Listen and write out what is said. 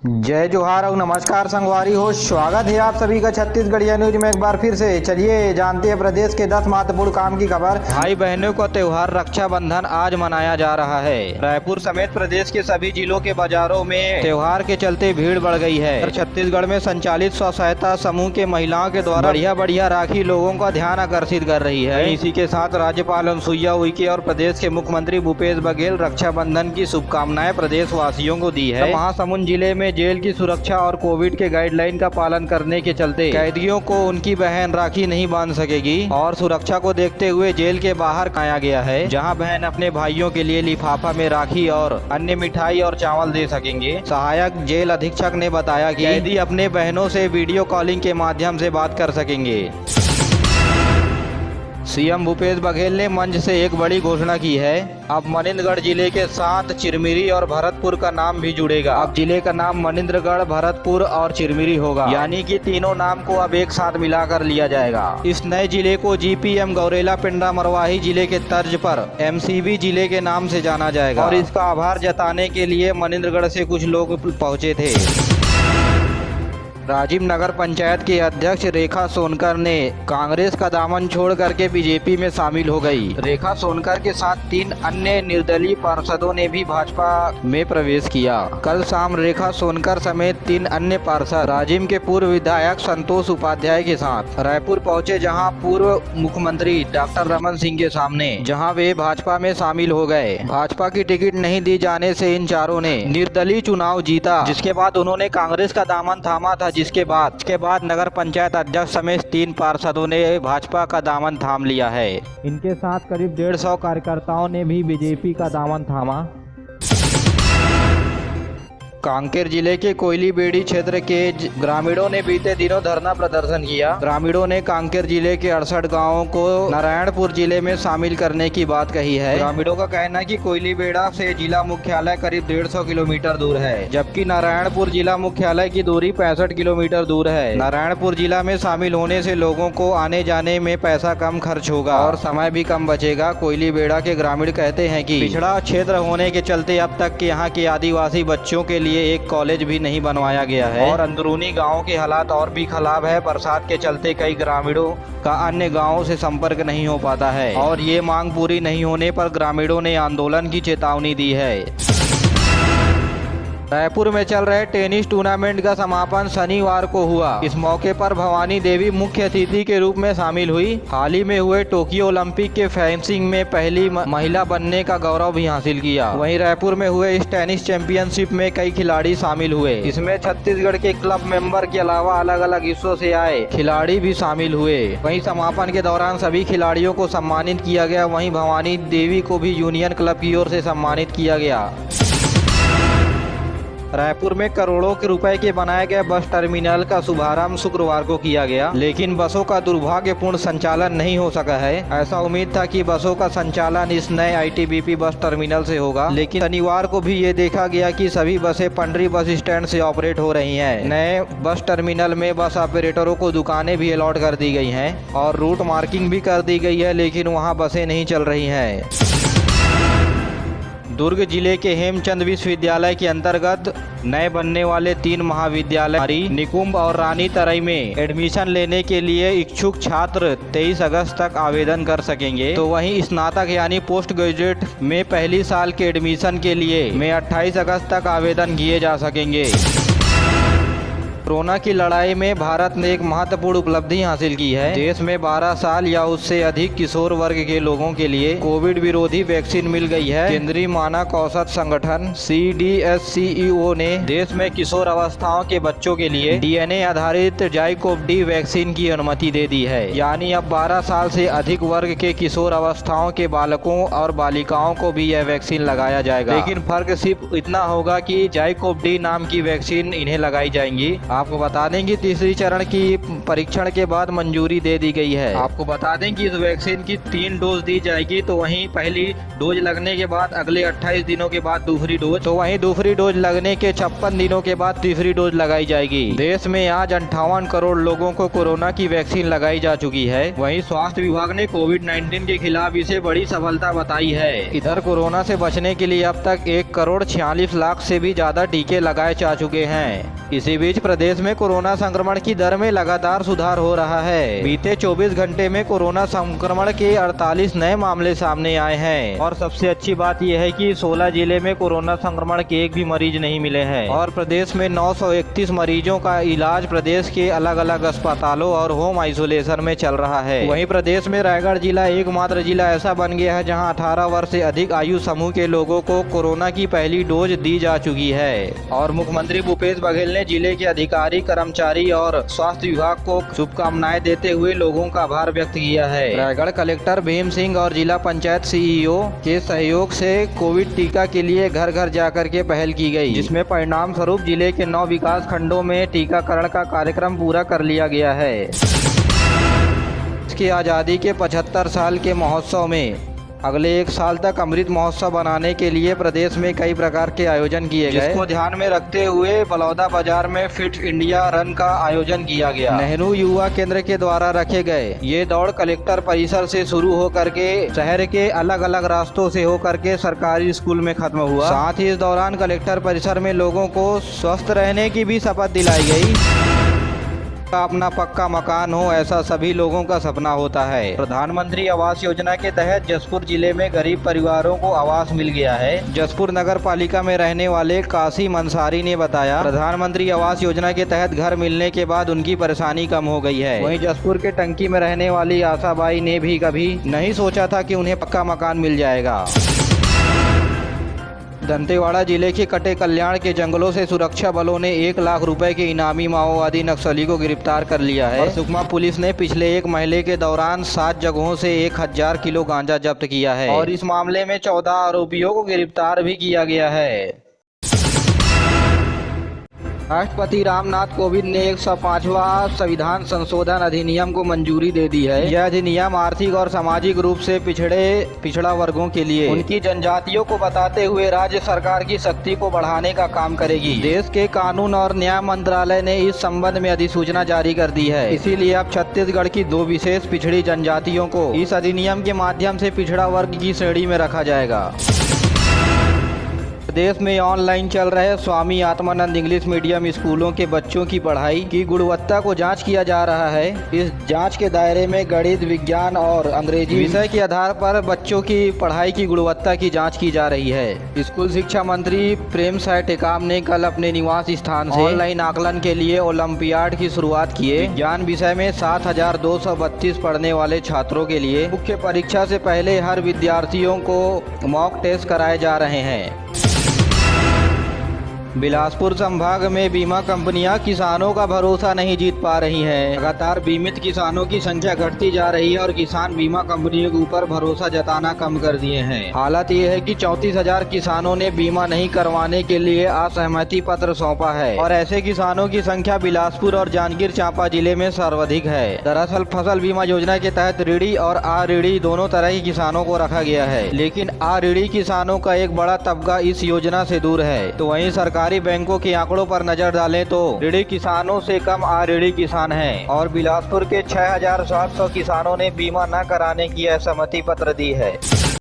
जय जोहार और नमस्कार संगवारी हो। स्वागत है आप सभी का छत्तीसगढ़िया न्यूज में एक बार फिर से। चलिए जानते हैं प्रदेश के 10 महत्वपूर्ण काम की खबर। भाई बहनों का त्योहार रक्षाबंधन आज मनाया जा रहा है। रायपुर समेत प्रदेश के सभी जिलों के बाजारों में त्योहार के चलते भीड़ बढ़ गई है। छत्तीसगढ़ में संचालित स्व सहायता समूह के महिलाओं के द्वारा बढ़िया राखी लोगों का ध्यान आकर्षित कर रही है। इसी के साथ राज्यपाल अनुसुईया उइके और प्रदेश के मुख्यमंत्री भूपेश बघेल रक्षाबंधन की शुभकामनाएं प्रदेश वासियों को दी है। महासमुंद जिले में जेल की सुरक्षा और कोविड के गाइडलाइन का पालन करने के चलते कैदियों को उनकी बहन राखी नहीं बांध सकेगी और सुरक्षा को देखते हुए जेल के बाहर खाया गया है, जहां बहन अपने भाइयों के लिए लिफाफा में राखी और अन्य मिठाई और चावल दे सकेंगे। सहायक जेल अधीक्षक ने बताया कि कैदी अपने बहनों से वीडियो कॉलिंग के माध्यम से बात कर सकेंगे। सीएम भूपेश बघेल ने मंच से एक बड़ी घोषणा की है। अब मनिंदगढ़ जिले के साथ चिरमिरी और भरतपुर का नाम भी जुड़ेगा। अब जिले का नाम मनिंदगढ़, भरतपुर और चिरमिरी होगा, यानी कि तीनों नाम को अब एक साथ मिलाकर लिया जाएगा। इस नए जिले को जीपीएम गौरेला पिंडा मरवाही जिले के तर्ज पर एमसीबी जिले के नाम से जाना जाएगा और इसका आभार जताने के लिए मनिंदगढ़ से कुछ लोग पहुंचे थे। राजीव नगर पंचायत के अध्यक्ष रेखा सोनकर ने कांग्रेस का दामन छोड़ करके बीजेपी में शामिल हो गई। रेखा सोनकर के साथ 3 अन्य निर्दलीय पार्षदों ने भी भाजपा में प्रवेश किया। कल शाम रेखा सोनकर समेत 3 अन्य पार्षद राजिम के पूर्व विधायक संतोष उपाध्याय के साथ रायपुर पहुंचे, जहां पूर्व मुख्यमंत्री डॉक्टर रमन सिंह के सामने, जहां वे भाजपा में शामिल हो गए। भाजपा की टिकट नहीं दी जाने से इन चारों ने निर्दलीय चुनाव जीता, जिसके बाद उन्होंने कांग्रेस का दामन थामा था, जिसके बाद नगर पंचायत अध्यक्ष समेत 3 पार्षदों ने भाजपा का दामन थाम लिया है। इनके साथ करीब 150 कार्यकर्ताओं ने भी बीजेपी का दामन थामा। कांकेर जिले के कोयलीबेड़ी क्षेत्र के ग्रामीणों ने बीते दिनों धरना प्रदर्शन किया। ग्रामीणों ने कांकेर जिले के 68 गांवों को नारायणपुर जिले में शामिल करने की बात कही है। ग्रामीणों का कहना है कि कोयलीबेड़ा से जिला मुख्यालय करीब 150 किलोमीटर दूर है, जबकि नारायणपुर जिला मुख्यालय की दूरी 65 किलोमीटर दूर है। नारायणपुर जिला में शामिल होने से लोगों को आने जाने में पैसा कम खर्च होगा और समय भी कम बचेगा। कोयलीबेड़ा के ग्रामीण कहते हैं कि पिछड़ा क्षेत्र होने के चलते अब तक के यहाँ के आदिवासी बच्चों के लिए एक कॉलेज भी नहीं बनवाया गया है और अंदरूनी गांवों के हालात और भी खराब है। बरसात के चलते कई ग्रामीणों का अन्य गांवों से संपर्क नहीं हो पाता है और ये मांग पूरी नहीं होने पर ग्रामीणों ने आंदोलन की चेतावनी दी है। रायपुर में चल रहे टेनिस टूर्नामेंट का समापन शनिवार को हुआ। इस मौके पर भवानी देवी मुख्य अतिथि के रूप में शामिल हुई। हाल ही में हुए टोक्यो ओलंपिक के फेंसिंग में पहली महिला बनने का गौरव भी हासिल किया। वहीं रायपुर में हुए इस टेनिस चैंपियनशिप में कई खिलाड़ी शामिल हुए। इसमें छत्तीसगढ़ के क्लब मेंबर के अलावा अलग अलग हिस्सों से आए खिलाड़ी भी शामिल हुए। वहीं समापन के दौरान सभी खिलाड़ियों को सम्मानित किया गया। वहीं भवानी देवी को भी यूनियन क्लब की ओर से सम्मानित किया गया। रायपुर में करोड़ों के रुपए के बनाए गए बस टर्मिनल का शुभारंभ शुक्रवार को किया गया, लेकिन बसों का दुर्भाग्यपूर्ण संचालन नहीं हो सका है। ऐसा उम्मीद था कि बसों का संचालन इस नए आईटीबीपी बस टर्मिनल से होगा, लेकिन शनिवार को भी ये देखा गया कि सभी बसें पंडरी बस स्टैंड से ऑपरेट हो रही हैं। नए बस टर्मिनल में बस ऑपरेटरों को दुकानें भी अलॉट कर दी गई हैं और रूट मार्किंग भी कर दी गई है, लेकिन वहाँ बसें नहीं चल रही हैं। दुर्ग जिले के हेमचंद विश्वविद्यालय के अंतर्गत नए बनने वाले 3 महाविद्यालय निकुंभ और रानी तराई में एडमिशन लेने के लिए इच्छुक छात्र 23 अगस्त तक आवेदन कर सकेंगे। तो वहीं स्नातक यानी पोस्ट ग्रेजुएट में पहली साल के एडमिशन के लिए 28 अगस्त तक आवेदन किए जा सकेंगे। कोरोना की लड़ाई में भारत ने एक महत्वपूर्ण उपलब्धि हासिल की है। देश में 12 साल या उससे अधिक किशोर वर्ग के लोगों के लिए कोविड विरोधी वैक्सीन मिल गई है। केंद्रीय मानक औषध संगठन CDSCO ने देश में किशोर अवस्थाओं के बच्चों के लिए DNA आधारित जाइकोव-डी वैक्सीन की अनुमति दे दी है, यानी अब 12 साल से अधिक वर्ग के किशोर अवस्थाओं के बालकों और बालिकाओं को भी यह वैक्सीन लगाया जाएगा। लेकिन फर्क सिर्फ इतना होगा कि जाइकोव-डी नाम की वैक्सीन इन्हें लगाई जाएंगी। आपको बता दें कि तीसरी चरण की परीक्षण के बाद मंजूरी दे दी गई है। आपको बता दें कि इस वैक्सीन की 3 डोज दी जाएगी, तो वहीं पहली डोज लगने के बाद अगले 28 दिनों के बाद दूसरी डोज, तो वहीं दूसरी डोज लगने के 56 दिनों के बाद तीसरी डोज लगाई जाएगी। देश में आज 58 करोड़ लोगों को कोरोना की वैक्सीन लगाई जा चुकी है। वहीं स्वास्थ्य विभाग ने कोविड-19 के खिलाफ इसे बड़ी सफलता बताई है। इधर कोरोना से बचने के लिए अब तक 1 करोड़ 46 लाख से भी ज्यादा टीके लगाए जा चुके हैं। इसी बीच प्रदेश में कोरोना संक्रमण की दर में लगातार सुधार हो रहा है। बीते 24 घंटे में कोरोना संक्रमण के 48 नए मामले सामने आए हैं और सबसे अच्छी बात यह है कि 16 जिले में कोरोना संक्रमण के एक भी मरीज नहीं मिले हैं और प्रदेश में 931 मरीजों का इलाज प्रदेश के अलग अलग अस्पतालों और होम आइसोलेशन में चल रहा है। वहीं प्रदेश में रायगढ़ जिला एकमात्र जिला ऐसा बन गया है जहां 18 वर्ष से अधिक आयु समूह के लोगों को कोरोना की पहली डोज दी जा चुकी है और मुख्यमंत्री भूपेश बघेल ने जिले के अधिकारी, कर्मचारी और स्वास्थ्य विभाग को शुभकामनाएं देते हुए लोगों का आभार व्यक्त किया है। रायगढ़ कलेक्टर भीम सिंह और जिला पंचायत सीईओ के सहयोग से कोविड टीका के लिए घर घर जाकर के पहल की गई, जिसमें परिणाम स्वरूप जिले के 9 विकास खंडों में टीकाकरण का कार्यक्रम पूरा कर लिया गया है। इसकी आज़ादी के 75 साल के महोत्सव में अगले 1 साल तक अमृत महोत्सव बनाने के लिए प्रदेश में कई प्रकार के आयोजन किए गए, जिसको ध्यान में रखते हुए बलौदा बाजार में फिट इंडिया रन का आयोजन किया गया। नेहरू युवा केंद्र के द्वारा रखे गए ये दौड़ कलेक्टर परिसर से शुरू होकर के शहर के अलग अलग रास्तों से होकर के सरकारी स्कूल में खत्म हुआ। साथ ही इस दौरान कलेक्टर परिसर में लोगों को स्वस्थ रहने की भी शपथ दिलाई गई। अपना पक्का मकान हो, ऐसा सभी लोगों का सपना होता है। प्रधानमंत्री आवास योजना के तहत जसपुर जिले में गरीब परिवारों को आवास मिल गया है। जसपुर नगर पालिका में रहने वाले कासिम अंसारी ने बताया, प्रधानमंत्री आवास योजना के तहत घर मिलने के बाद उनकी परेशानी कम हो गई है। वहीं जसपुर के टंकी में रहने वाली आशाबाई ने भी कभी नहीं सोचा था कि उन्हें पक्का मकान मिल जाएगा। दंतेवाड़ा जिले के कटे कल्याण के जंगलों से सुरक्षा बलों ने 1 लाख रुपए के इनामी माओवादी नक्सली को गिरफ्तार कर लिया है और सुकमा पुलिस ने पिछले 1 महीने के दौरान 7 जगहों से 1000 किलो गांजा जब्त किया है और इस मामले में 14 आरोपियों को गिरफ्तार भी किया गया है। राष्ट्रपति रामनाथ कोविंद ने 105वां संविधान संशोधन अधिनियम को मंजूरी दे दी है। यह अधिनियम आर्थिक और सामाजिक रूप से पिछड़ा वर्गों के लिए उनकी जनजातियों को बताते हुए राज्य सरकार की शक्ति को बढ़ाने का काम करेगी। देश के कानून और न्याय मंत्रालय ने इस संबंध में अधिसूचना जारी कर दी है। इसीलिए अब छत्तीसगढ़ की 2 विशेष पिछड़ी जनजातियों को इस अधिनियम के माध्यम से पिछड़ा वर्ग की श्रेणी में रखा जाएगा। प्रदेश में ऑनलाइन चल रहे स्वामी आत्मानंद इंग्लिश मीडियम स्कूलों के बच्चों की पढ़ाई की गुणवत्ता को जांच किया जा रहा है। इस जांच के दायरे में गणित, विज्ञान और अंग्रेजी विषय के आधार पर बच्चों की पढ़ाई की गुणवत्ता की जांच की जा रही है। स्कूल शिक्षा मंत्री प्रेमसाय टेकाम ने कल अपने निवास स्थान से ऑनलाइन आकलन के लिए ओलंपियाड की शुरुआत किए। विज्ञान विषय में 7232 पढ़ने वाले छात्रों के लिए मुख्य परीक्षा से पहले हर विद्यार्थियों को मॉक टेस्ट कराए जा रहे हैं। बिलासपुर संभाग में बीमा कंपनियां किसानों का भरोसा नहीं जीत पा रही हैं। लगातार बीमित किसानों की संख्या घटती जा रही है और किसान बीमा कंपनियों के ऊपर भरोसा जताना कम कर दिए हैं। हालत ये है कि 34,000 किसानों ने बीमा नहीं करवाने के लिए असहमति पत्र सौंपा है और ऐसे किसानों की संख्या बिलासपुर और जांजगीर चांपा जिले में सर्वाधिक है। दरअसल फसल बीमा योजना के तहत ऋणी और अऋणी दोनों तरह के किसानों को रखा गया है, लेकिन अऋणी किसानों का एक बड़ा तबका इस योजना से दूर है। तो वहीं सरकारी बैंकों के आंकड़ों पर नजर डालें तो ऋणी किसानों से कम अऋणी किसान हैं और बिलासपुर के 6700 किसानों ने बीमा न कराने की असहमति पत्र दी है।